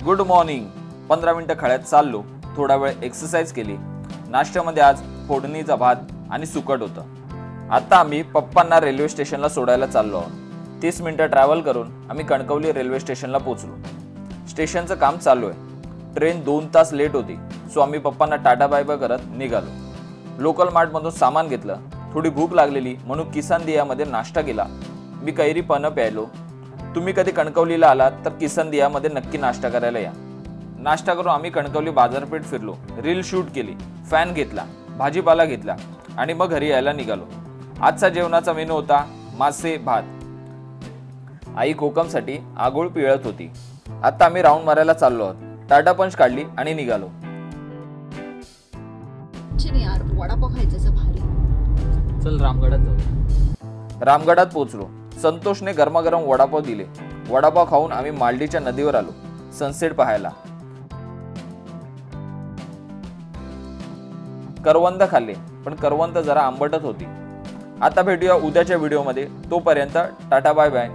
Good morning. 15 मिनिटं खळ्यात चाललो, थोडा वेळ एक्सरसाइज केली। नाश्त्यामध्ये आज फोडणीचा भात आणि सुकट होतं। आता आम्ही पप्पांना रेल्वे स्टेशनला सोडायला चाललो आहोत। 30 मिनिटं ट्रॅव्हल करून आम्ही कणकवली रेल्वे स्टेशनला पोहोचलो। स्टेशनचं काम चालू आहे। ट्रेन 2 तास लेट होती, सो आम्ही पप्पांना टाटा बाय बाय करत निघालो। लोकल मार्टमधून सामान घेतलं। थोडी भूक लागलेली म्हणून किसान दियामध्ये नाश्ता केला। मी कैरी पण प्यायलो। तुम्ही कधी कणकवलीला आलात तर किसान दियामध्ये नक्की नाश्ता करायला या। नाश्ता करून आम्ही कणकवली बाजारपेठ फिरलो, रील शूट केली, फॅन घेतला, भाजीपाला घेतला आणि मग घरी यायला निघालो। आजचा जेवणाचा मेनू होता मासे भात। आई कोकमसाठी आगोळ पिळत होती। आता आम्ही राऊंड मारायला चाललो आहोत। टाटा पंच काढली आणि निघालो। यार वडापाव खायचं भारी। चल रामगडात जाऊ। रामगडात पोहोचलो। संतोषने गरमागरम वडापाव दिले। वडापाव खाऊन आम्ही मालडीच्या नदीवर आलो सनसेट पाहायला। करवंद खाल्ले, पण करवंद जरा आंबटच होती। आता भेटूया उद्याच्या व्हिडिओमध्ये। तोपर्यंत टाटा बाय बाय।